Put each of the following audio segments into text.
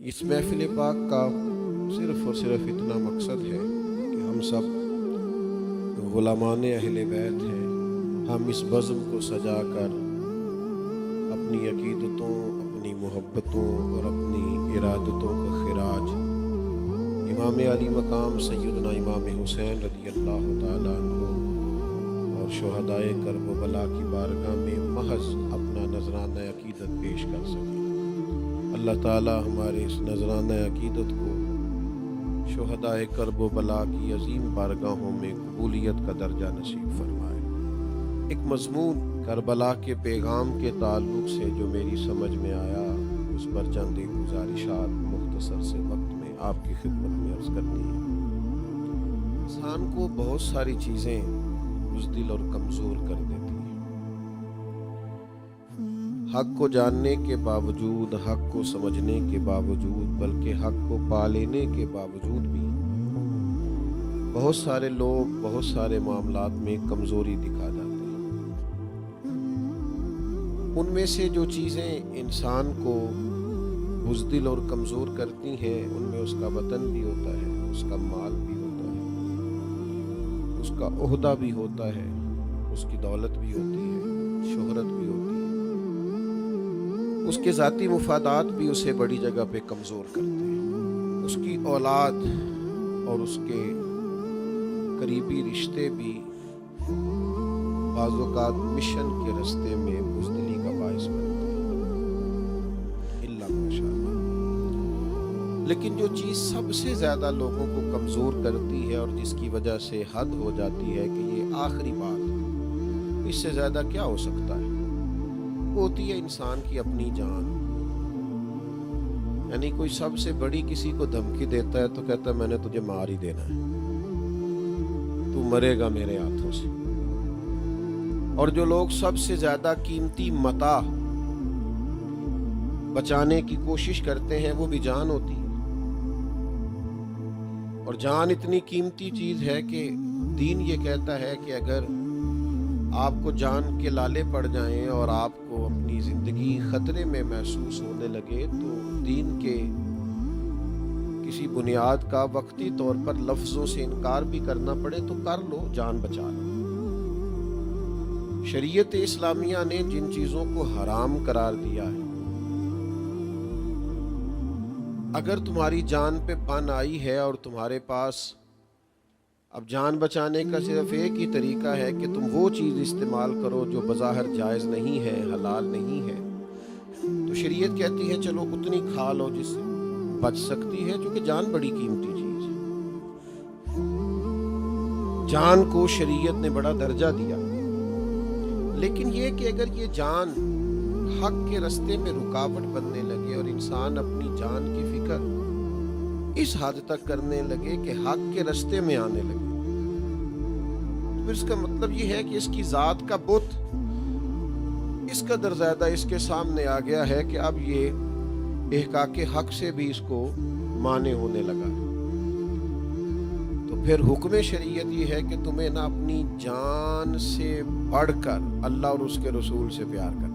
اس محفل پاک کا صرف اور صرف اتنا مقصد ہے کہ ہم سب غلامان اہل بیت ہیں۔ ہم اس بزم کو سجا کر اپنی عقیدتوں، اپنی محبتوں اور اپنی ارادتوں کا خراج امام علی مقام سیدنا امام حسین رضی اللہ تعالیٰ عنہ اور شہدائے کرب و بلا کی بارگاہ میں محض اپنا نذرانہ عقیدت پیش کر سکیں۔ اللہ تعالیٰ ہمارے اس نذرانہ عقیدت کو شہدائے کرب و بلا کی عظیم بارگاہوں میں قبولیت کا درجہ نصیب فرمائے۔ ایک مضمون کربلا کے پیغام کے تعلق سے جو میری سمجھ میں آیا، اس پر چند گزارشات مختصر سے وقت میں آپ کی خدمت میں عرض کرنی ہے۔ انسان کو بہت ساری چیزیں بزدل اور کمزور کر دیتی ہیں۔ حق کو جاننے کے باوجود، حق کو سمجھنے کے باوجود، بلکہ حق کو پا لینے کے باوجود بھی بہت سارے لوگ بہت سارے معاملات میں کمزوری دکھا جاتے ہیں۔ ان میں سے جو چیزیں انسان کو بزدل اور کمزور کرتی ہیں، ان میں اس کا وطن بھی ہوتا ہے، اس کا مال بھی ہوتا ہے، اس کا عہدہ بھی ہوتا ہے، اس کی دولت بھی ہوتی ہے، شہرت بھی ہوتی ہے۔ اس کے ذاتی مفادات بھی اسے بڑی جگہ پہ کمزور کرتے ہیں۔ اس کی اولاد اور اس کے قریبی رشتے بھی بعض اوقات مشن کے رستے میں بزدلی کا باعث بنتے ہیں، الا ماشاءاللہ۔ لیکن جو چیز سب سے زیادہ لوگوں کو کمزور کرتی ہے اور جس کی وجہ سے حد ہو جاتی ہے کہ یہ آخری بات، اس سے زیادہ کیا ہو سکتا ہے، وہ ہوتی ہے انسان کی اپنی جان۔ یعنی کوئی سب سے بڑی کسی کو دھمکی دیتا ہے تو کہتا ہے میں نے تجھے مار ہی دینا ہے، تو مرے گا میرے ہاتھوں سے۔ اور جو لوگ سب سے زیادہ قیمتی متاع بچانے کی کوشش کرتے ہیں، وہ بھی جان ہوتی ہے۔ اور جان اتنی قیمتی چیز ہے کہ دین یہ کہتا ہے کہ اگر آپ کو جان کے لالے پڑ جائیں اور آپ کو اپنی زندگی خطرے میں محسوس ہونے لگے تو دین کے کسی بنیاد کا وقتی طور پر لفظوں سے انکار بھی کرنا پڑے تو کر لو، جان بچا لو۔ شریعت اسلامیہ نے جن چیزوں کو حرام قرار دیا ہے، اگر تمہاری جان پہ بن آئی ہے اور تمہارے پاس اب جان بچانے کا صرف ایک ہی طریقہ ہے کہ تم وہ چیز استعمال کرو جو بظاہر جائز نہیں ہے، حلال نہیں ہے، تو شریعت کہتی ہے چلو اتنی کھا لو جس سے بچ سکتی ہے، چونکہ جان بڑی قیمتی چیز ہے۔ جان کو شریعت نے بڑا درجہ دیا، لیکن یہ کہ اگر یہ جان حق کے رستے میں رکاوٹ بننے لگے اور انسان اپنی جان کی فکر اس حد تک کرنے لگے کہ حق کے رستے میں آنے لگے، تو پھر اس کا مطلب یہ ہے کہ اس کی ذات کا بت اس قدر زیادہ اس کے سامنے آ گیا ہے کہ اب یہ احقاق حق سے بھی اس کو مانے ہونے لگا ہے۔ تو پھر حکم شریعت یہ ہے کہ تمہیں نہ اپنی جان سے بڑھ کر اللہ اور اس کے رسول سے پیار کرنا۔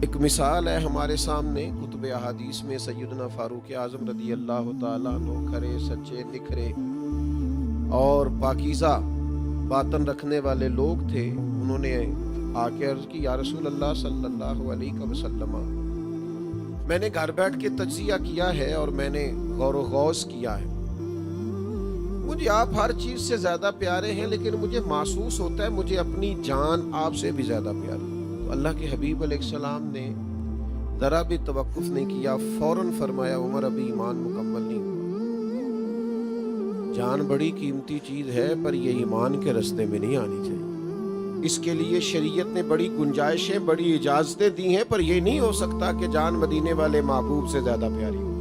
ایک مثال ہے ہمارے سامنے کتب احادیث میں، سیدنا فاروق اعظم رضی اللہ تعالیٰ عنہ کھرے سچے نکھرے اور پاکیزہ باطن رکھنے والے لوگ تھے۔ انہوں نے آ کے عرض کی، یا رسول اللہ صلی اللہ علیہ وسلم، میں نے گھر بیٹھ کے تجزیہ کیا ہے اور میں نے غور و غوض کیا ہے، مجھے آپ ہر چیز سے زیادہ پیارے ہیں، لیکن مجھے محسوس ہوتا ہے مجھے اپنی جان آپ سے بھی زیادہ پیاری۔ تو اللہ کے حبیب علیہ السلام نے ذرا بھی توقف نہیں کیا، فوراً فرمایا عمر ابھی ایمان مکمل نہیں ہوا۔ جان بڑی قیمتی چیز ہے، پر یہ ایمان کے رستے میں نہیں آنی چاہیے۔ اس کے لیے شریعت نے بڑی گنجائشیں، بڑی اجازتیں دی ہیں، پر یہ نہیں ہو سکتا کہ جان مدینے والے محبوب سے زیادہ پیاری ہو۔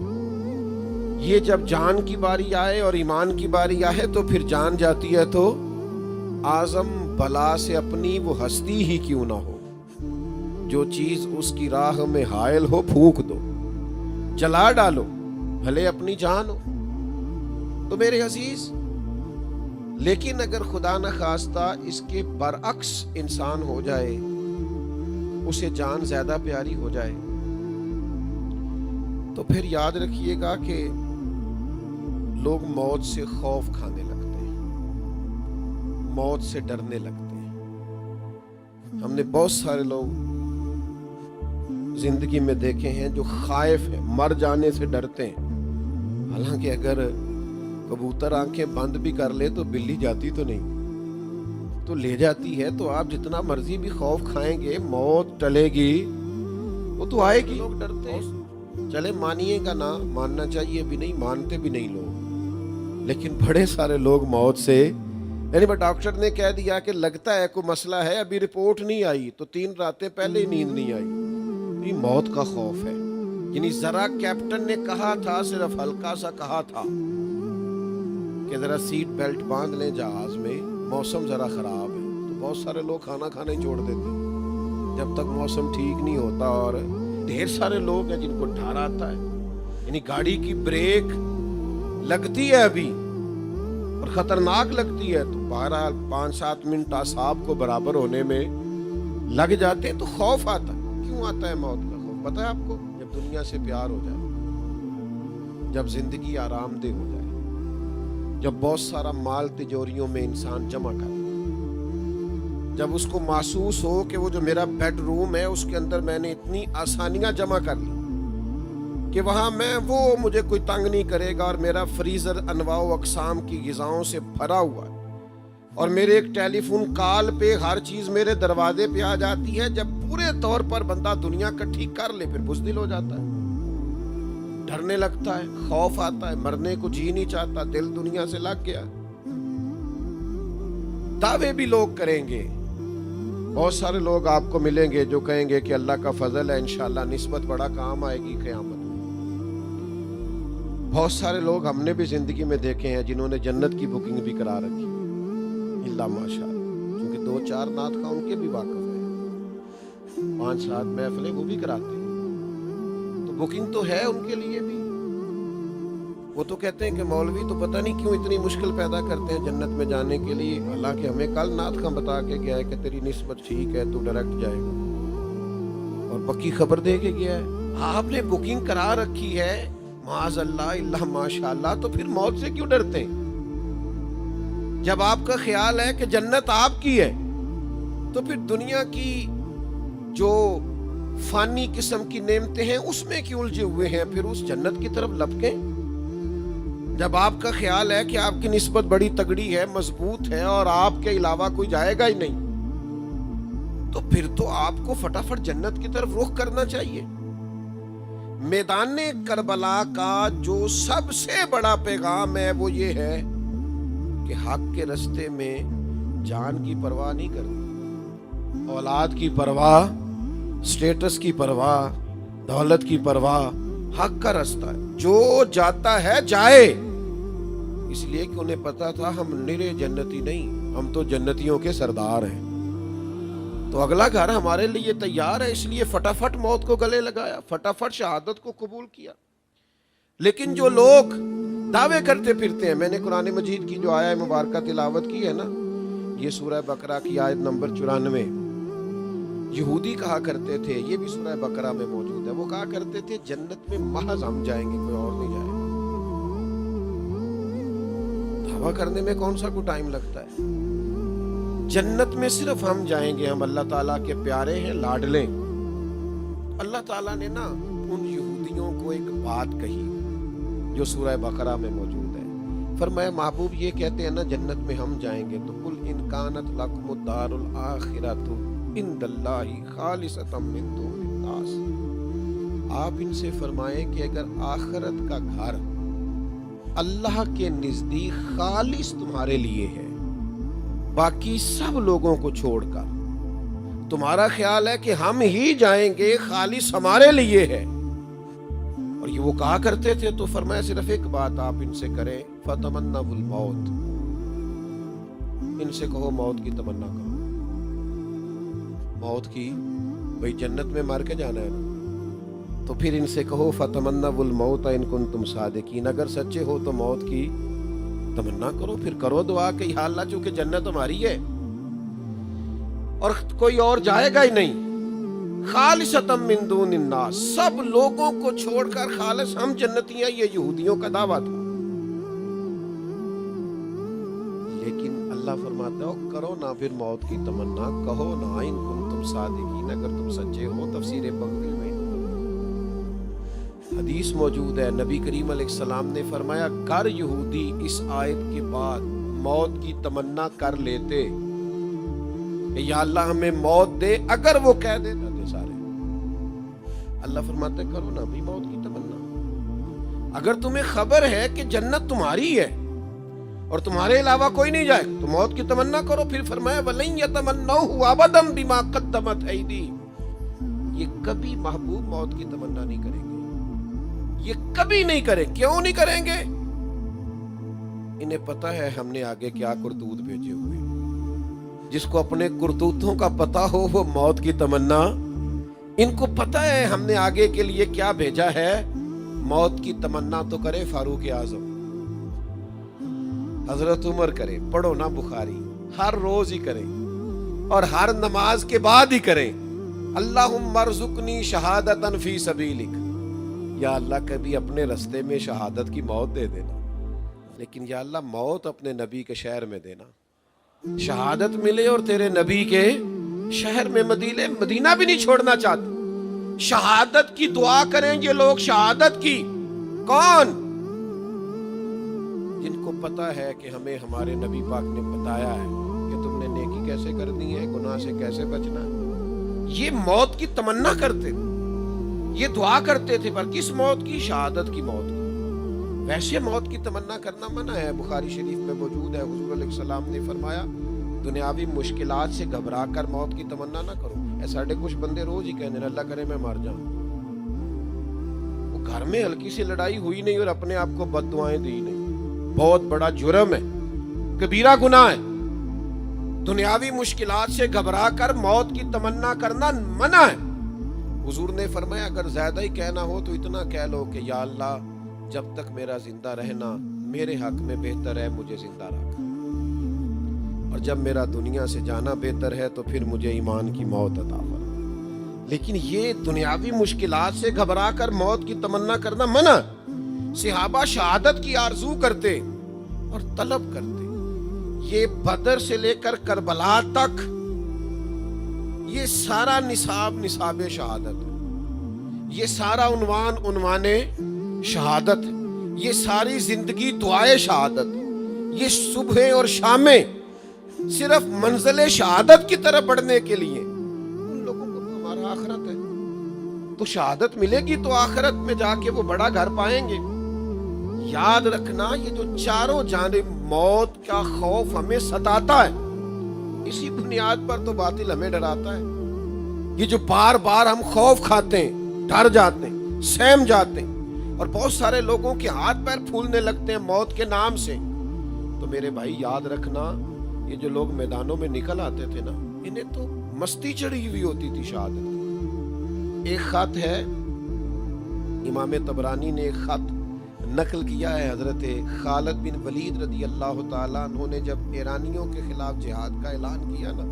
یہ جب جان کی باری آئے اور ایمان کی باری آئے تو پھر جان جاتی ہے تو اعظم بلا سے اپنی وہ ہستی ہی کیوں نہ ہو، جو چیز اس کی راہ میں حائل ہو پھونک دو، جلا ڈالو، بھلے اپنی جان ہو۔ تو میرے عزیز، لیکن اگر خدا نہ خواستہ اس کے برعکس انسان ہو جائے، اسے جان زیادہ پیاری ہو جائے، تو پھر یاد رکھیے گا کہ لوگ موت سے خوف کھانے لگتے ہیں، موت سے ڈرنے لگتے ہیں۔ ہم نے بہت سارے لوگ زندگی میں دیکھے ہیں جو خائف ہیں، مر جانے سے ڈرتے ہیں۔ حالانکہ اگر کبوتر آنکھیں بند بھی کر لے تو بلی جاتی تو نہیں، تو لے جاتی ہے۔ تو آپ جتنا مرضی بھی خوف کھائیں گے، موت ٹلے گی، وہ تو آئے گی۔ لوگ ڈرتے ہیں، چلے مانیے گا نہ، ماننا چاہیے بھی نہیں، مانتے بھی نہیں لوگ، لیکن بڑے سارے لوگ موت سے، یعنی ڈاکٹر نے کہہ دیا کہ لگتا ہے کوئی مسئلہ ہے، ابھی رپورٹ نہیں آئی، تو 3 راتیں پہلے ہی نیند نہیں آئی۔ یہ موت کا خوف ہے۔ یعنی ذرا کیپٹن نے کہا تھا، صرف ہلکا سا کہا تھا کہ ذرا سیٹ بیلٹ باندھ لیں جہاز میں، موسم ذرا خراب ہے، تو بہت سارے لوگ کھانا کھانا ہی چھوڑ دیتے جب تک موسم ٹھیک نہیں ہوتا۔ اور ڈھیر سارے لوگ ہیں جن کو ڈر آتا ہے، یعنی گاڑی کی بریک لگتی ہے ابھی اور خطرناک لگتی ہے، تو 5-7 منٹ اعصاب کو برابر ہونے میں لگ جاتے ہیں، تو خوف آتا ہے۔ کیوں آتا ہے موت کا خوف؟ پتہ ہے آپ کو؟ جب دنیا سے پیار ہو جائے، جب زندگی آرام دہ ہو جائے، جب بہت سارا مال تجوریوں میں انسان جمع کر، جب اس کو محسوس ہو کہ وہ جو میرا بیڈ روم ہے اس کے اندر میں نے اتنی آسانیاں جمع کر لی کہ وہاں وہ مجھے کوئی تنگ نہیں کرے گا، اور میرا فریزر انواع و اقسام کی غذاؤں سے بھرا ہوا ہے، اور میرے ایک ٹیلی فون کال پہ ہر چیز میرے دروازے پہ آ جاتی ہے۔ جب پورے طور پر بندہ دنیا کٹھی کر لے، پھر بزدل ہو جاتا ہے، ڈرنے لگتا ہے، خوف آتا ہے، مرنے کو جی نہیں چاہتا، دل دنیا سے لگ گیا۔ دعوے بھی لوگ کریں گے، بہت سارے لوگ آپ کو ملیں گے جو کہیں گے کہ اللہ کا فضل ہے، انشاءاللہ نسبت بڑا کام آئے گی قیامت میں۔ بہت سارے لوگ ہم نے بھی زندگی میں دیکھے ہیں جنہوں نے جنت کی بکنگ بھی کرا رکھی، اللہ ماشاءاللہ، کیونکہ 2-4 نعت خواں ان کے بھی واقف ہیں، 5-7 محفلیں وہ بھی کراتے ہیں، تو بکنگ تو ہے ان کے لیے بھی۔ وہ تو کہتے ہیں کہ مولوی تو پتہ نہیں کیوں اتنی مشکل پیدا کرتے ہیں جنت میں جانے کے لیے، حالانکہ ہمیں کل نعت خواں بتا کے گیا ہے کہ تیری نسبت ٹھیک ہے، تو ڈائریکٹ جائے گا، اور پکی خبر دے کے گیا ہے۔ آپ نے بکنگ کرا رکھی ہے، معاذ اللہ، اللہ ماشاءاللہ، تو پھر موت سے کیوں ڈرتے ہیں؟ جب آپ کا خیال ہے کہ جنت آپ کی ہے، تو پھر دنیا کی جو فانی قسم کی نعمتیں ہیں اس میں کیوں الجھے ہوئے ہیں؟ پھر اس جنت کی طرف لپکیں۔ جب آپ کا خیال ہے کہ آپ کی نسبت بڑی تگڑی ہے، مضبوط ہے، اور آپ کے علاوہ کوئی جائے گا ہی نہیں، تو پھر تو آپ کو فٹافٹ جنت کی طرف رخ کرنا چاہیے۔ میدان کربلا کا جو سب سے بڑا پیغام ہے وہ یہ ہے کہ حق کے رستے میں جان کی پرواہ نہیں کرنی، اولاد کی پرواہ، سٹیٹس کی پرواہ، دولت کی پرواہ، حق کا رستہ ہے، جو جاتا ہے جائے، اس لیے کہ انہیں پتا تھا ہم نرے جنتی نہیں، ہم تو جنتیوں کے سردار ہیں، تو اگلا گھر ہمارے لیے تیار ہے، اس لیے فٹافٹ موت کو گلے لگایا، فٹافٹ شہادت کو قبول کیا۔ لیکن جو لوگ دعوے کرتے پھرتے ہیں، میں نے قرآن مجید کی جو آیہ مبارکہ تلاوت کی ہے نا، یہ سورہ بقرہ کی آیت نمبر 94، یہودی کہا کرتے تھے، یہ بھی سورہ بقرہ میں موجود ہے، وہ کہا کرتے تھے جنت میں محض ہم جائیں گے، کوئی اور نہیں جائے گا۔ دعویٰ کرنے میں کون سا کوئی ٹائم لگتا ہے؟ جنت میں صرف ہم جائیں گے، ہم اللہ تعالیٰ کے پیارے ہیں، لاڈلے۔ اللہ تعالیٰ نے نا ان یہودیوں کو ایک بات کہی جو سورہ بقرہ میں موجود ہے، فرمایا محبوب یہ کہتے ہیں نا جنت میں ہم جائیں گے، تو قل ان کانت لکم الدار الآخرۃ عند اللہ خالصۃ من دون الناس، آپ ان سے فرمائیں کہ اگر آخرت کا گھر اللہ کے نزدیک خالص تمہارے لیے ہے، باقی سب لوگوں کو چھوڑ کر تمہارا خیال ہے کہ ہم ہی جائیں گے، خالص ہمارے لیے ہے، اور یہ وہ کہا کرتے تھے، تو فرمایا صرف ایک بات آپ ان سے کریں، فتمنوا الموت، ان سے کہو موت کی تمنا کرو، موت کی، بھئی جنت میں مر کے جانا ہے نا، تو پھر ان سے کہو فتمنوا الموت ان کنتم صادقین، اگر سچے ہو تو موت کی تمنا کرو، پھر کرو دعا کہ یا اللہ چونکہ جنت ہماری ہے اور کوئی اور جائے گا ہی نہیں، خالصۃ من دون الناس، سب لوگوں کو چھوڑ کر خالص ہم جنتی ہیں، یہ یہودیوں کا دعویٰ تھا۔ لیکن اللہ فرماتا ہے کرو نہ پھر موت کی تمنا، کہو نہ ان کنتم صادقین، اگر تم سچے ہو۔ تفسیر بغوی میں حدیث موجود ہے، نبی کریم علیہ السلام نے فرمایا اگر یہودی اس آیت کے بعد موت کی تمنا کر لیتے کہ یا اللہ ہمیں موت دے، اگر وہ کہہ دیتے تھے سارے، اللہ فرماتے کرو نا بھی موت کی تمنا۔ اگر تمہیں خبر ہے کہ جنت تمہاری ہے اور تمہارے علاوہ کوئی نہیں جائے تو موت کی تمنا کرو۔ پھر فرمایا وَلَن يَتَمَنَّوْهُ أَبَدًا بِمَا قَدَّمَتْ أَيْدِيهِمْ، یہ کبھی محبوب موت کی تمنا نہیں کریں گے، یہ کبھی نہیں کریں۔ کیوں نہیں کریں گے؟ انہیں پتا ہے ہم نے آگے کیا کرتوت بھیجے ہوئے۔ جس کو اپنے کرتوتوں کا پتا ہو وہ موت کی تمنا، ان کو پتا ہے ہم نے آگے کے لیے کیا بھیجا ہے، موت کی تمنا تو کرے فاروق اعظم، حضرت عمر کرے، پڑھو نا بخاری، ہر روز ہی کریں اور ہر نماز کے بعد ہی کریں، اللہم ارزقنی شہادۃ فی سبیلک، یا اللہ کبھی اپنے رستے میں شہادت کی موت دے دینا، لیکن یا اللہ موت اپنے نبی کے شہر میں دینا، شہادت ملے اور تیرے نبی کے شہر میں مدینہ بھی نہیں چھوڑنا چاہتے۔ شہادت کی دعا کریں یہ لوگ، شہادت کی، کون؟ جن کو پتا ہے کہ ہمیں ہمارے نبی پاک نے بتایا ہے کہ تم نے نیکی کیسے کرنی ہے، گناہ سے کیسے بچنا ہے، یہ موت کی تمنا کرتے تھے، یہ دعا کرتے تھے، پر کس موت کی؟ شہادت کی موت کی۔ ویسے موت کی تمنا کرنا منع ہے، بخاری شریف میں موجود ہے، حضور علیہ السلام نے فرمایا دنیاوی مشکلات سے گھبرا کر موت کی تمنا نہ کرو۔ اے ساڑھے کچھ بندے روز ہی کہنے اللہ کرے میں مر جاؤں، وہ گھر میں ہلکی سی لڑائی ہوئی نہیں اور اپنے آپ کو بد دعائیں دی نہیں، بہت بڑا جرم ہے، کبیرہ گناہ ہے۔ دنیاوی مشکلات سے گھبرا کر موت کی تمنا کرنا منع ہے۔ حضور نے فرمایا اگر زیادہ ہی کہنا ہو تو اتنا کہہ لو کہ یا اللہ جب تک میرا زندہ رہنا میرے حق میں بہتر ہے، مجھے زندہ رکھ، اور جب میرا دنیا سے جانا بہتر ہے تو پھر مجھے ایمان کی موت عطا فرما۔ لیکن یہ دنیاوی مشکلات سے گھبرا کر موت کی تمنا کرنا منع۔ صحابہ شہادت کی آرزو کرتے اور طلب کرتے، یہ بدر سے لے کر کربلا تک یہ سارا نصاب شہادت ہے، یہ سارا عنوان شہادت ہے، یہ ساری زندگی دعائے شہادت، یہ صبح اور شامیں صرف منزل شہادت کی طرف بڑھنے کے لیے۔ ان لوگوں کو تو ہمارا آخرت ہے، تو شہادت ملے گی تو آخرت میں جا کے وہ بڑا گھر پائیں گے۔ یاد رکھنا یہ جو چاروں جانب موت کا خوف ہمیں ستاتا ہے، اسی بنیاد پر تو باطل ہمیں ڈراتا ہے۔ یہ جو بار بار ہم خوف کھاتے ہیں، ڈر جاتے ہیں، سہم جاتے ہیں، اور بہت سارے لوگوں کے ہاتھ پیر پھولنے لگتے ہیں موت کے نام سے، تو میرے بھائی یاد رکھنا یہ جو لوگ میدانوں میں نکل آتے تھے نا، انہیں تو مستی چڑھی ہوئی ہوتی تھی شہادت کی۔ ایک خط ہے، امام طبرانی نے ایک خط نقل کیا ہے، حضرت خالد بن ولید رضی اللہ تعالیٰ عنہ نے جب ایرانیوں کے خلاف جہاد کا اعلان کیا نا،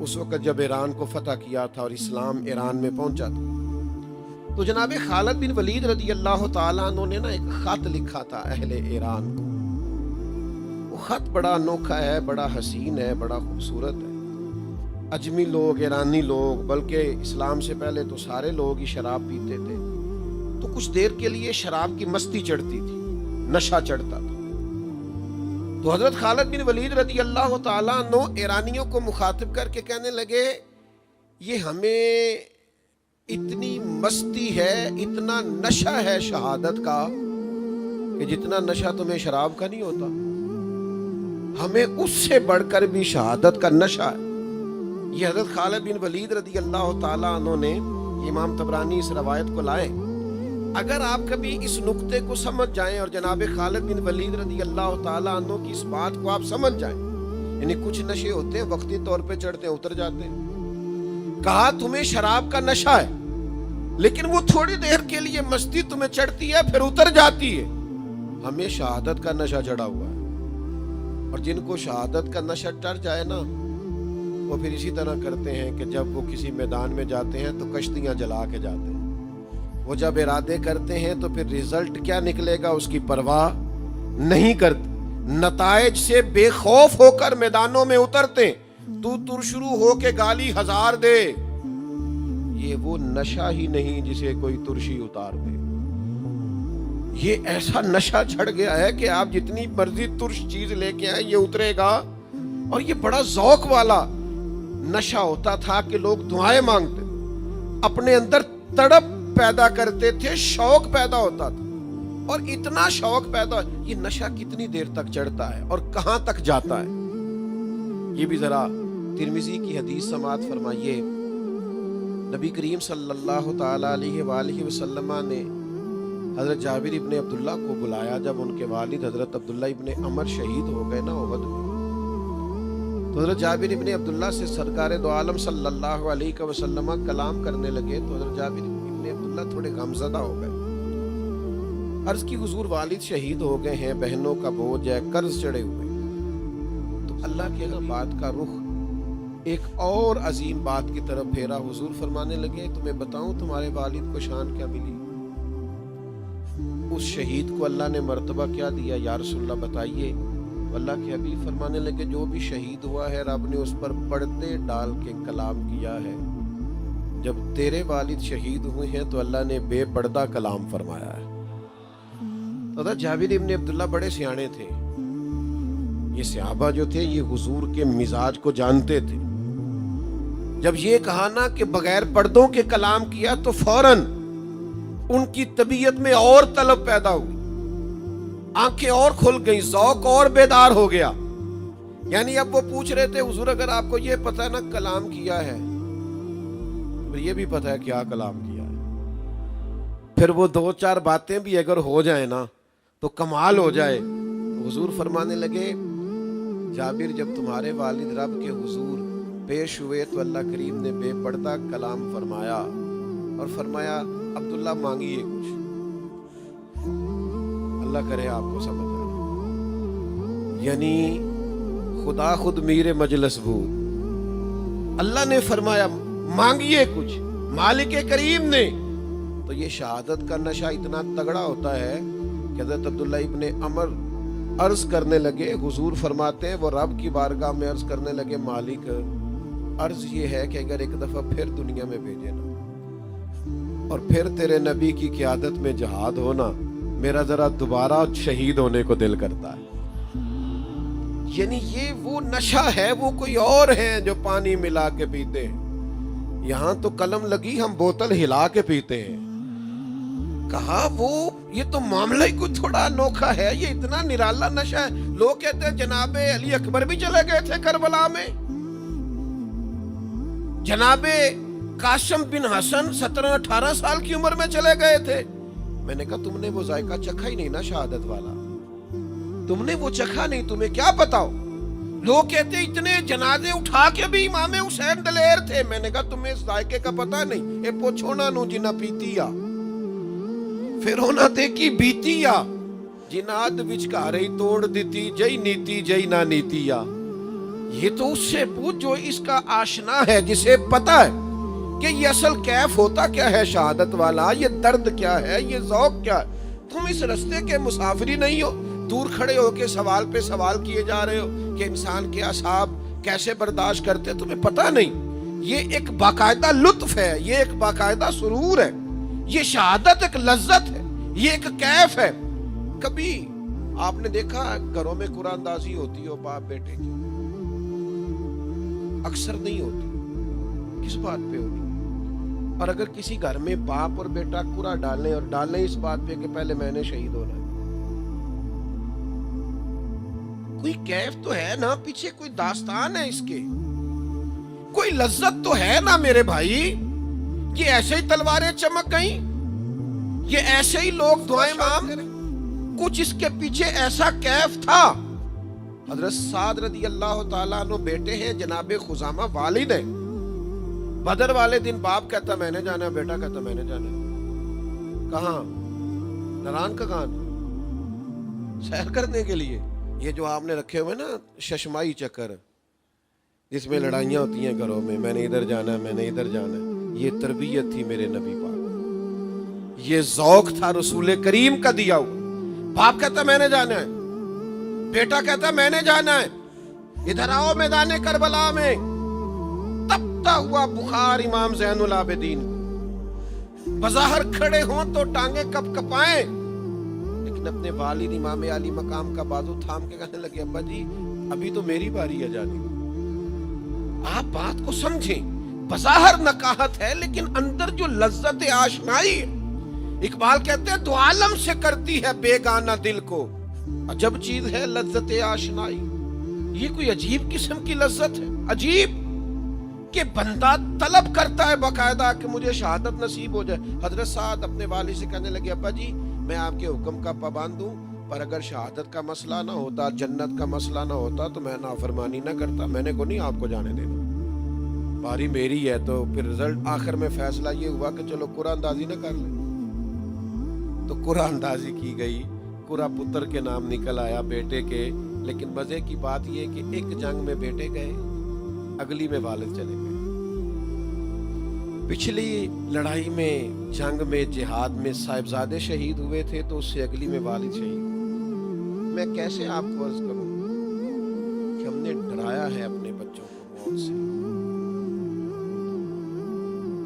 اس وقت جب ایران کو فتح کیا تھا اور اسلام ایران میں پہنچا تھا، تو جناب خالد بن ولید رضی اللہ تعالیٰ عنہ نے نا ایک خط لکھا تھا اہل ایران کو۔ وہ خط بڑا انوکھا ہے، بڑا حسین ہے، بڑا خوبصورت ہے۔ اجمی لوگ، ایرانی لوگ، بلکہ اسلام سے پہلے تو سارے لوگ ہی شراب پیتے تھے، تو کچھ دیر کے لیے شراب کی مستی چڑھتی تھی، نشہ چڑھتا تھا۔ تو حضرت خالد بن ولید رضی اللہ تعالیٰ عنہ ایرانیوں کو مخاطب کر کے کہنے لگے یہ ہمیں اتنی مستی ہے، اتنا نشہ ہے شہادت کا کہ جتنا نشہ تمہیں شراب کا نہیں ہوتا، ہمیں اس سے بڑھ کر بھی شہادت کا نشہ ہے۔ یہ حضرت خالد بن ولید رضی اللہ تعالیٰ عنہ نے، امام طبرانی اس روایت کو لائے۔ اگر آپ کبھی اس نقطے کو سمجھ جائیں اور جناب خالد بن ولید رضی اللہ تعالیٰ عنہ کی اس بات کو آپ سمجھ جائیں، یعنی کچھ نشے ہوتے ہیں وقتی طور پہ چڑھتے ہیں اتر جاتے ہیں۔ کہا تمہیں شراب کا نشہ ہے، لیکن وہ تھوڑی دیر کے لیے مستی تمہیں چڑھتی ہے پھر اتر جاتی ہے۔ ہمیں شہادت کا نشہ چڑھا ہوا ہے، اور جن کو شہادت کا نشہ ٹر جائے نا، وہ پھر اسی طرح کرتے ہیں کہ جب وہ کسی میدان میں جاتے ہیں تو کشتیاں جلا کے جاتے ہیں. وہ جب ارادے کرتے ہیں تو پھر رزلٹ کیا نکلے گا اس کی پرواہ نہیں کرتے. نتائج سے بے خوف ہو کر میدانوں میں اترتے. تو تر شروع ہو کے گالی ہزار دے, یہ وہ نشہ ہی نہیں جسے کوئی ترشی اتار دے. یہ ایسا نشہ چڑھ گیا ہے کہ آپ جتنی مرضی ترش چیز لے کے آئیں یہ اترے گا. اور یہ بڑا ذوق والا نشہ ہوتا تھا کہ لوگ دعائیں مانگتے, اپنے اندر تڑپ پیدا کرتے تھے, شوق پیدا ہوتا تھا. اور اتنا شوق پیدا, یہ نشہ کتنی دیر تک چڑھتا ہے اور کہاں تک جاتا ہے, یہ بھی ذرا ترمذی کی حدیث سماعت فرمائیے. نبی کریم صلی اللہ تعالی علیہ وآلہ وسلم نے حضرت جابر ابن عبداللہ کو بلایا جب ان کے والد حضرت عبداللہ ابن عمر شہید ہو گئے نا احد میں. تو حضرت جابر ابن عبداللہ سے سرکار دو عالم صلی اللہ علیہ وسلم کلام کرنے لگے. تو حضرت جابر ابن عبداللہ تھوڑے غمزدہ ہو گئے. عرض کی حضور والد شہید ہو گئے ہیں, بہنوں کا بوجھ ہے, قرض چڑھے ہوئے. تو اللہ کے بات کا رخ ایک اور عظیم بات کی طرف پھیرا. حضور فرمانے لگے تمہیں بتاؤں تمہارے والد کو شان کیا ملی, اس شہید کو اللہ نے مرتبہ کیا دیا. یا رسول اللہ بتائیے. اللہ کے حبیب فرمانے لگے جو بھی شہید ہوا ہے رب نے اس پر پردے ڈال کے کلام کیا ہے. جب تیرے والد شہید ہوئے ہیں تو اللہ نے بے پردہ کلام فرمایا ہے. حضرت جابر ابن عبداللہ بڑے سیانے تھے. یہ صحابہ جو تھے یہ حضور کے مزاج کو جانتے تھے. جب یہ کہا نا کہ بغیر پردوں کے کلام کیا تو فوراً ان کی طبیعت میں اور طلب پیدا ہوئی, آنکھیں اور کھل گئیں, ذوق اور بیدار ہو گیا. یعنی اب وہ پوچھ رہے تھے حضور اگر آپ کو یہ پتہ ہے نا کلام کیا ہے, یہ بھی پتہ ہے کیا کلام کیا ہے, پھر وہ دو چار باتیں بھی اگر ہو جائیں نا تو کمال ہو جائے. تو حضور فرمانے لگے جابر جب تمہارے والد رب کے حضور پیش ہوئے تو اللہ کریم نے بے پردہ کلام فرمایا اور فرمایا عبداللہ مانگیے کچھ. اللہ کرے آپ کو سمجھ آئے. یعنی خدا خود میر مجلس بود, اللہ نے فرمایا مانگیے کچھ, مالک کریم نے. تو یہ شہادت کا نشہ اتنا تگڑا ہوتا ہے کہ حضرت عبداللہ ابن عمر عرض کرنے لگے, حضور فرماتے ہیں وہ رب کی بارگاہ میں عرض کرنے لگے مالک عرض یہ ہے کہ اگر ایک دفعہ پھر دنیا میں بھیجے نا اور پھر تیرے نبی کی قیادت میں جہاد ہونا, میرا ذرا دوبارہ شہید ہونے کو دل کرتا ہے. یعنی یہ وہ نشہ ہے, وہ کوئی اور ہے جو پانی ملا کے پیتے ہیں. یہاں تو قلم لگی ہم بوتل ہلا کے پیتے ہیں. کہا وہ یہ تو معاملہ ہی کچھ تھوڑا انوکھا ہے, یہ اتنا نرالا نشہ ہے. لوگ کہتے ہیں جناب علی اکبر بھی چلے گئے تھے کربلا میں, جناب قاسم بن حسن 17-18 سال کی عمر میں چلے گئے تھے. میں نے کہا تم نے وہ ذائقہ چکھا ہی نہیں نا شہادت والا, تم نے وہ چکھا نہیں, تمہیں کیا پتا ہو. لوگ کہتے ہیں اتنے جنازے اٹھا کے بھی امام حسین دلیر تھے. میں نے کہا تمہیں اس ذائقے کا پتا نہیں, اے پوچھونا نو جنہ پیتی آ پھر ہونا تے کی بیتی آ جناد وچکارے توڑ دیتی جئی نیتی جئی نہ نیتی آ. یہ تو اس سے پوچھ جو اس کا آشنا ہے, جسے پتا ہے کہ یہ اصل کیف ہوتا کیا ہے شہادت والا, یہ درد کیا ہے, یہ ذوق کیا ہے. تم اس رستے کے مسافری نہیں ہو, دور کھڑے ہو کے سوال پہ سوال کیے جا رہے ہو کہ انسان کے اعصاب کیسے برداشت کرتے, تمہیں پتہ نہیں. یہ ایک باقاعدہ لطف ہے, یہ ایک باقاعدہ سرور ہے, یہ شہادت ایک لذت ہے, یہ ایک کیف ہے. کبھی آپ نے دیکھا گھروں میں قرآن اندازی ہوتی ہو باپ بیٹے کی, اکثر نہیں ہوتی. کس بات پہ ہوتی؟ اور اگر کسی گھر میں باپ اور بیٹا قرآن ڈالیں اور ڈالیں اس بات پہ کہ پہلے میں نے شہید ہونا ہے, کوئی کیف تو ہے نا, پیچھے کوئی داستان ہے اس کے, کوئی لذت تو ہے نا میرے بھائی. یہ ایسے ہی تلواریں چمک گئیں, یہ ایسے ہی لوگ دعائیں مانگ, کچھ اس کے پیچھے ایسا کیف تھا. حضرت سعد رضی اللہ تعالیٰ عنہ بیٹے ہیں جناب خزامہ والد ہیں. بدر والے دن باپ کہتا میں نے جانا ہے, بیٹا کہتا میں نے جانا ہے. کہاں؟ نران کا کان سیر کرنے کے لیے. یہ جو آپ نے رکھے ہوئے نا ششمائی چکر, جس میں لڑائیاں ہوتی ہیں گھروں میں نے ادھر جانا ہے، میں نے ادھر جانا ہے. یہ تربیت تھی میرے نبی پاک، یہ ذوق تھا رسول کریم کا دیا ہوا. باپ کہتا میں نے جانا ہے، بیٹا کہتا میں نے جانا ہے، ادھر آؤ میدان کربلا میں. تپتا ہوا بخار امام زین العابدین، بظاہر کھڑے ہوں تو ٹانگیں کپ کپائیں، لیکن اپنے والد امام علی مقام کا بازو تھام کے کہنے لگے ابا جی ابھی تو میری باری ہے جانے کی. آپ بات کو سمجھیں، بظاہر نکاحت ہے لیکن اندر جو لذت آشنائی ہے. اقبال کہتے ہیں دو عالم سے کرتی ہے بیگانہ دل کو، عجب چیز ہے لذت آشنائی. یہ کوئی عجیب قسم کی لذت ہے، عجیب کہ بندہ طلب کرتا ہے باقاعدہ کہ مجھے شہادت نصیب ہو جائے. حضرت سعد اپنے والد سے کہنے لگے ابا جی میں آپ کے حکم کا پابند ہوں، پر اگر شہادت کا مسئلہ نہ ہوتا، جنت کا مسئلہ نہ ہوتا تو میں نافرمانی نہ کرتا. میں نے کو نہیں آپ کو جانے دینا، باری میری ہے. تو پھر رزلٹ آخر میں فیصلہ یہ ہوا کہ چلو قرآن اندازی نہ کر لیں. تو قرآن اندازی کی گئی، قرآ پتر کے نام نکل آیا بیٹے کے. لیکن مزے کی بات یہ کہ ایک جنگ میں بیٹے گئے، اگلی میں والد چلے گئے. پچھلی لڑائی میں، جنگ میں، جہاد میں صاحبزادے شہید ہوئے تھے تو اس سے اگلی میں والد شہید. میں کیسے آپ کو عرض کروں کہ ہم نے ڈرایا ہے اپنے بچوں کو موت سے.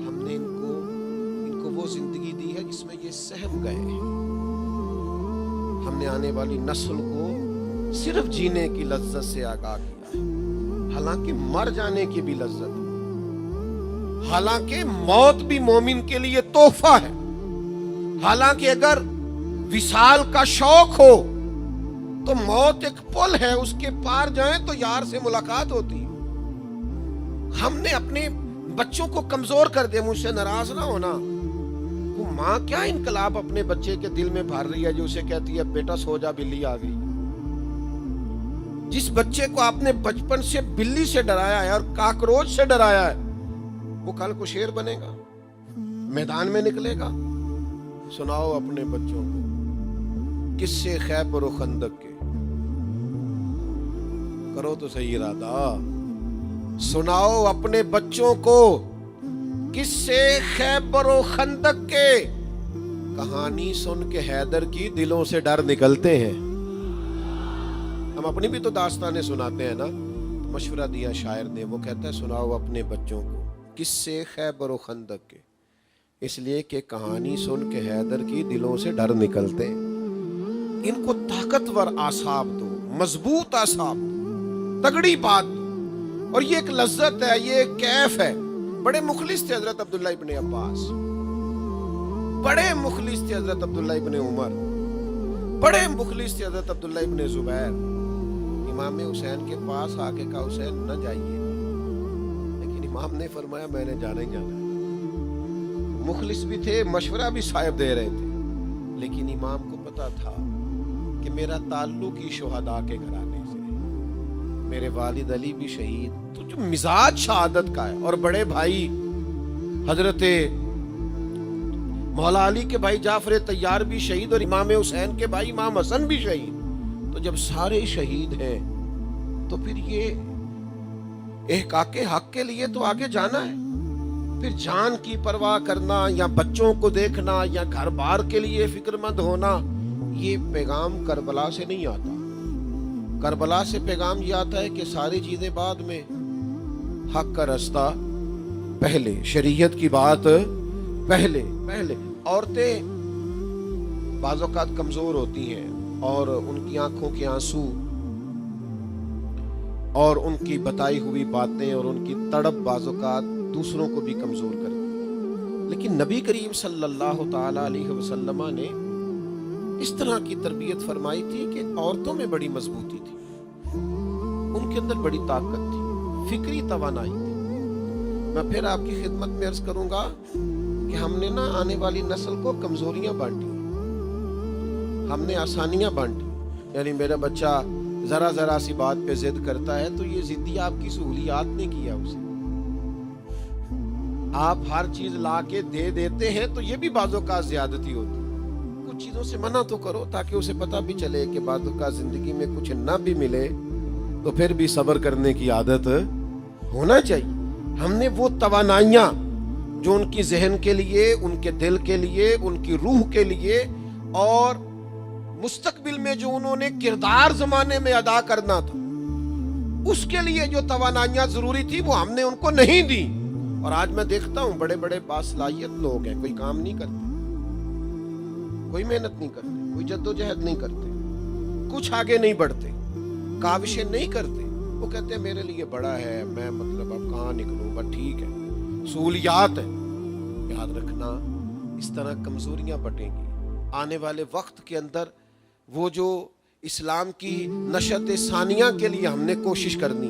ہم نے ان کو وہ زندگی دی ہے جس میں یہ سہم گئے ہیں. ہم نے آنے والی نسل کو صرف جینے کی لذت سے آگاہ کیا ہے، حالانکہ مر جانے کی بھی لذت ہے. حالانکہ موت بھی مومن کے لیے تحفہ ہے. حالانکہ اگر وصال کا شوق ہو تو موت ایک پل ہے، اس کے پار جائیں تو یار سے ملاقات ہوتی ہے. ہم نے اپنے بچوں کو کمزور کر دیا. مجھ سے ناراض نہ ہونا، وہ ماں کیا انقلاب اپنے بچے کے دل میں بھر رہی ہے جو اسے کہتی ہے بیٹا سو جا بلی آ گئی. جس بچے کو آپ نے بچپن سے بلی سے ڈرایا ہے اور کاکروچ سے ڈرایا ہے، وہ کل کو شیر بنے گا، میدان میں نکلے گا. سناؤ اپنے بچوں کو قصے خیبر و خندق کے، کرو تو صحیح ارادہ. سناؤ اپنے بچوں کو قصے خیبر و خندق کے. کہانی سن کے حیدر کی دلوں سے ڈر نکلتے ہیں. ہم اپنی بھی تو داستانیں سناتے ہیں نا. مشورہ دیا شاعر نے، وہ کہتا ہے سناؤ اپنے بچوں کو قصے خیبر و خندق کے، اس لیے کہ کہانی سن کے حیدر کی دلوں سے ڈر نکلتے. ان کو طاقتور اعصاب دو، مضبوط اعصاب دو، تگڑی بات دو. اور یہ ایک لذت ہے، یہ ایک کیف ہے. بڑے مخلص تھے حضرت عبداللہ ابن عباس، بڑے مخلص تھے حضرت عبداللہ ابن عمر، بڑے مخلص تھے حضرت عبداللہ ابن زبیر. امام حسین کے پاس آ کے کہا حسین نہ جائیے، لیکن امام نے فرمایا میں نے جانا ہی جانا ہے. مخلص بھی تھے، مشورہ بھی صاحب دے رہے تھے، لیکن امام کو پتا تھا کہ میرا تعلق ہی شہداء کے گھرانے سے، میرے والد علی بھی شہید. تو جو مزاج شہادت کا ہے، اور بڑے بھائی حضرت مولا علی کے بھائی جعفر طیار بھی شہید، اور امام حسین کے بھائی امام حسن بھی شہید. تو جب سارے شہید ہیں تو پھر یہ احقاق حق کے لیے تو آگے جانا ہے. پھر جان کی پرواہ کرنا یا بچوں کو دیکھنا یا گھر بار کے لیے فکر مند ہونا، یہ پیغام کربلا سے نہیں آتا. کربلا سے پیغام یہ آتا ہے کہ ساری چیزیں بعد میں، حق کا رستہ پہلے، شریعت کی بات پہلے. عورتیں بعض اوقات کمزور ہوتی ہیں اور ان کی آنکھوں کے آنسو اور ان کی بتائی ہوئی باتیں اور ان کی تڑپ بعض اوقات دوسروں کو بھی کمزور کرتی ہیں. لیکن نبی کریم صلی اللہ تعالی علیہ وسلم نے اس طرح کی تربیت فرمائی تھی کہ عورتوں میں بڑی مضبوطی تھی، ان کے اندر بڑی طاقت تھی، فکری توانائی تھی. میں پھر آپ کی خدمت میں عرض کروں گا کہ ہم نے نا آنے والی نسل کو کمزوریاں بانٹی، ہم نے آسانیاں بانٹی. یعنی میرا بچہ ذرا سی بات پہ ضد کرتا ہے تو یہ ضدی آپ کی سہولیات نے کیا اسے. آپ ہر چیز لا کے دے دیتے ہیں تو یہ بھی بعض اوقات زیادتی ہوتی. کچھ چیزوں سے منع تو کرو تاکہ اسے پتہ بھی چلے کہ بعض اوقات زندگی میں کچھ نہ بھی ملے تو پھر بھی صبر کرنے کی عادت ہونا چاہیے. ہم نے وہ توانائیاں جو ان کی ذہن کے لیے, ان کے دل کے لیے, ان کی روح کے لیے اور مستقبل میں جو انہوں نے کردار زمانے میں ادا کرنا تھا, اس کے لیے جو توانائیاں ضروری تھی وہ ہم نے ان کو نہیں دی. اور آج میں دیکھتا ہوں بڑے بڑے باصلاحیت لوگ ہیں, کوئی کام نہیں کرتے, کوئی محنت نہیں کرتے, کوئی جدوجہد نہیں کرتے, کچھ آگے نہیں بڑھتے, کاوشیں نہیں کرتے. وہ کہتے ہیں میرے لیے بڑا ہے, میں مطلب اب کہاں نکلوں, بس ٹھیک ہے, سہولیات ہے. یاد رکھنا اس طرح کمزوریاں بٹیں گی. آنے والے وقت کے اندر وہ جو اسلام کی نشت ثانیہ کے لیے ہم نے کوشش کرنی,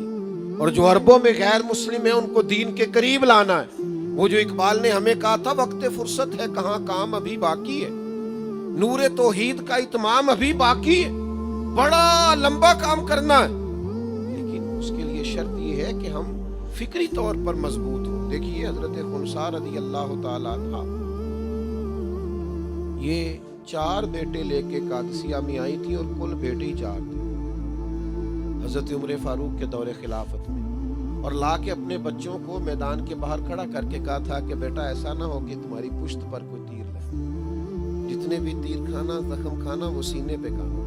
اور جو عربوں میں غیر مسلم ہیں ان کو دین کے قریب لانا ہے. وہ جو اقبال نے ہمیں کہا تھا وقت فرصت ہے کہاں, کام ابھی باقی ہے, نور توحید کا اتمام ابھی باقی ہے, بڑا لمبا کام کرنا ہے. لیکن اس کے لیے شرط یہ ہے کہ ہم فکری طور پر مضبوط ہوں. دیکھیے حضرت خنسا رضی اللہ تعالیٰ عنہ, یہ 4 بیٹے لے کے قادسیہ میں آئی تھی اور کل بیٹے ہی 4 تھے حضرت عمر فاروق کے دور خلافت میں, اور لا کے اپنے بچوں کو میدان کے باہر کھڑا کر کے کہا تھا کہ بیٹا ایسا نہ ہو کہ تمہاری پشت پر کوئی تیر لگے, جتنے بھی تیر کھانا زخم کھانا وہ سینے پہ کھانا.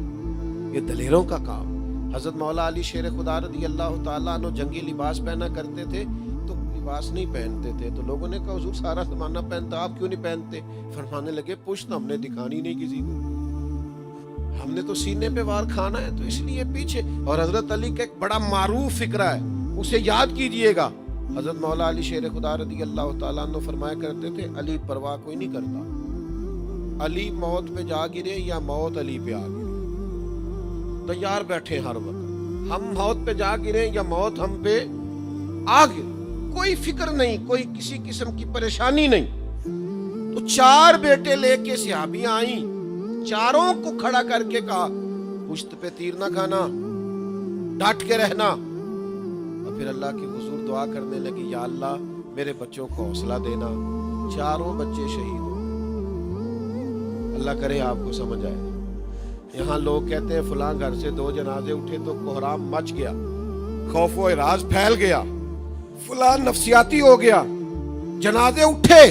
یہ دلیروں کا کام. حضرت مولا علی شیر خدا رضی اللہ تعالیٰ عنہ جنگی لباس پہنا کرتے تھے تو لباس نہیں پہنتے تھے, تو لوگوں نے کہا حضور سارا زمانہ پہنتا, آپ کیوں نہیں پہنتے؟ فرمانے لگے پشت ہم نے دکھانی نہیں کسی کو, ہم نے تو سینے پہ وار کھانا ہے, تو اس لیے پیچھے. اور حضرت علی کا ایک بڑا معروف فکرہ ہے, اسے یاد کیجئے گا. حضرت مولا علی شیر خدا رضی اللہ تعالیٰ عنہ فرمایا کرتے تھے علی پرواہ کوئی نہیں کرتا, علی موت پہ جا گرے یا موت علی پہ آ گرے, تیار بیٹھے ہر وقت, ہم موت پہ جا گرے یا موت ہم پہ آ گرے, کوئی فکر نہیں, کوئی کسی قسم کی پریشانی نہیں. تو 4 بیٹے لے کے صحابیاں آئیں, چاروں کو کھڑا کر کے کہا پشت پہ تیر نہ کھانا, ڈٹ کے رہنا. اور پھر اللہ کی حضور دعا کرنے لگی یا اللہ میرے بچوں کو حوصلہ دینا. 4 بچے شہید ہو گئے. اللہ کرے آپ کو سمجھ آئے. یہاں لوگ کہتے ہیں فلاں گھر سے 2 جنازے اٹھے تو کوہرام مچ گیا, خوف و اعراض پھیل گیا, فلاں نفسیاتی ہو گیا, جنازے اٹھے.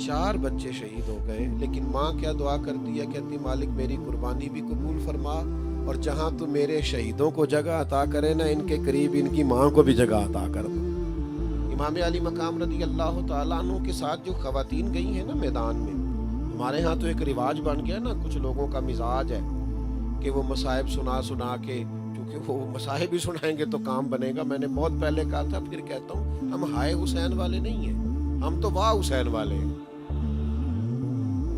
4 بچے شہید ہو گئے, لیکن ماں کیا دعا کرتی ہے, کہتی مالک میری قربانی بھی قبول فرما, اور جہاں تو میرے شہیدوں کو جگہ عطا کرے نا, ان کے قریب ان کی ماں کو بھی جگہ عطا کر دو. امام علی مقام رضی اللہ تعالیٰ عنہ کے ساتھ جو خواتین گئی ہیں نا میدان میں, ہمارے ہاں تو ایک رواج بن گیا نا, کچھ لوگوں کا مزاج ہے کہ وہ مصائب سنا کے, کیونکہ وہ مصائب ہی سنائیں گے تو کام بنے گا. میں نے بہت پہلے کہا تھا, پھر کہتا ہوں ہم ہائے حسین والے نہیں ہیں, ہم تو واہ حسین والے ہیں.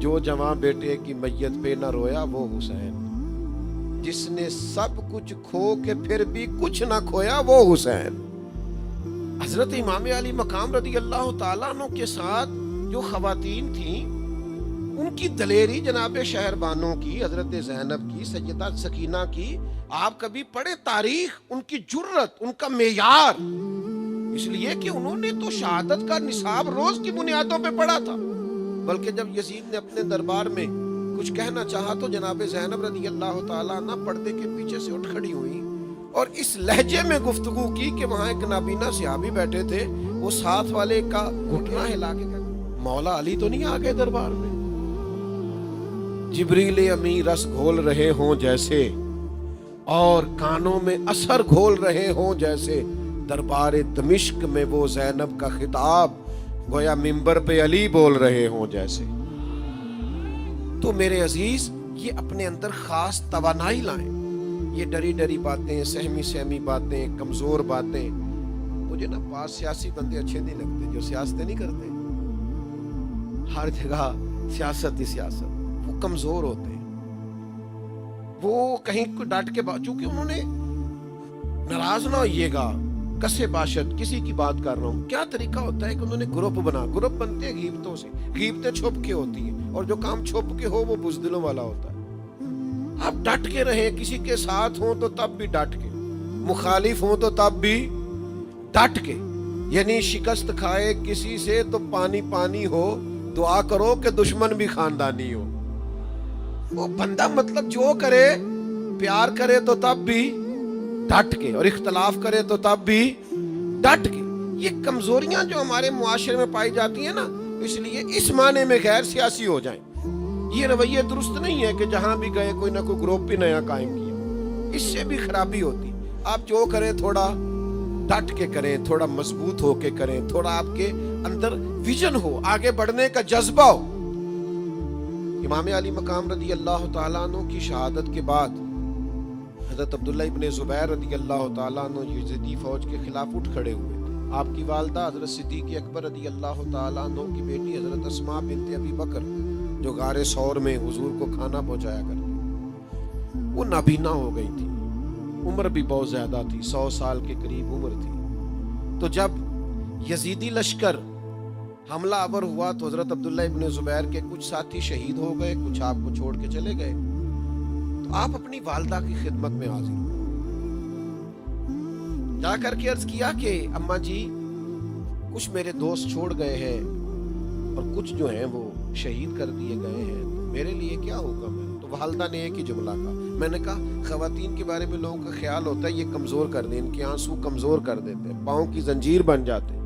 جو جوان بیٹے کی میت پہ نہ رویا وہ حسین, جس نے سب کچھ کھو کے پھر بھی کچھ نہ کھویا وہ حسین. حضرت امام علی مقام رضی اللہ تعالیٰ عنہ کے ساتھ جو خواتین تھیں, ان کی دلیری جناب شہر بانوں کی, حضرت زینب کی, سیدہ سکینہ کی, آپ کبھی پڑھے تاریخ, ان کی جرت, ان کا معیار, اس لیے کہ انہوں نے تو شہادت کا نصاب روز کی بنیادوں پہ پڑھا تھا. بلکہ جب یزید نے اپنے دربار میں کچھ کہنا چاہا تو جناب زینب رضی اللہ تعالیٰ عنہ پردے کے پیچھے سے اٹھ کھڑی ہوئی اور اس لہجے میں گفتگو کی کہ وہاں ایک نابینا صحابی بیٹھے تھے, وہ ساتھ والے کا گھٹنا ہلا کے مولا علی تو نہیں آ گئے دربار میں, جبریل امی رس گھول رہے ہوں جیسے, اور کانوں میں اثر گھول رہے ہوں جیسے, دربار دمشق میں وہ زینب کا خطاب گویا منبر پہ علی بول رہے ہوں جیسے. تو میرے عزیز یہ اپنے اندر خاص توانائی لائیں. یہ ڈری ڈری باتیں, سہمی باتیں, کمزور باتیں, مجھے نا پاس سیاسی بندے اچھے نہیں لگتے جو سیاستیں نہیں کرتے, ہر جگہ سیاست ہی سیاست, وہ کمزور ہوتے ہیں, وہ کہیں کو ڈانٹ کے چونکہ انہوں نے, ناراض نہ ہوئیے گا, کسے باشد کسی کی بات کر رہا ہوں, کیا طریقہ ہوتا ہے کہ انہوں نے گروپ بنتے ہیں غیبتوں سے, غیبتیں چھپ کے ہوتی ہیں, اور جو کام چھپ کے ہو وہ بزدلوں والا ہوتا ہے. آپ ڈٹ کے رہیں, کسی کے ساتھ ہوں تو تب بھی ڈٹ کے, مخالف ہوں تو تب بھی ڈٹ کے, یعنی شکست کھائے کسی سے تو پانی پانی ہو, دعا کرو کہ دشمن بھی خاندانی ہو. وہ بندہ مطلب جو کرے, پیار کرے تو تب بھی ڈٹ کے, اور اختلاف کرے تو تب بھی ڈٹ کے. یہ کمزوریاں جو ہمارے معاشرے میں پائی جاتی ہیں نا، اس لیے اس معنی میں غیر سیاسی ہو جائیں. یہ رویہ درست نہیں ہے کہ جہاں بھی گئے کوئی نہ کوئی گروپ بھی نیا قائم کیا. اس سے بھی خرابی ہوتی. آپ جو کریں تھوڑا ڈٹ کے کریں، تھوڑا مضبوط ہو کے کریں، تھوڑا آپ کے اندر ویژن ہو، آگے بڑھنے کا جذبہ ہو. امام علی مقام رضی اللہ تعالیٰ عنہ کی شہادت کے بعد حضرت عبداللہ ابن زبیر رضی اللہ تعالیٰ عنہ یزیدی فوج کے خلاف اٹھ کھڑے ہوئے تھے. آپ کی والدہ حضرت صدیق اکبر رضی اللہ تعالیٰ عنہ کی بیٹی حضرت اسماء بنت ابی بکر جو غار ثور میں حضور کو کھانا پہنچایا کرتی، وہ نابینا ہو گئی تھی. عمر بھی بہت زیادہ تھی، 100 سال کے قریب عمر تھی. تو جب یزیدی لشکر حملہ آور ہوا تو حضرت عبداللہ ابن زبیر کے کچھ ساتھی شہید ہو گئے، کچھ آپ کو چھوڑ کے چلے گئے. تو آپ اپنی والدہ کی خدمت میں حاضر ہوئے، جا کر کے عرض کیا کہ اماں جی کچھ میرے دوست چھوڑ گئے ہیں اور کچھ جو ہیں وہ شہید کر دیے گئے ہیں، تو میرے لیے کیا حکم ہے؟ تو والدہ نے ایک ہی جملہ کہا. میں نے کہا خواتین کے بارے میں لوگوں کا خیال ہوتا ہے یہ کمزور کر دیں، ان کے آنسو کمزور کر دیتے ہیں، پاؤں کی زنجیر بن جاتے ہیں.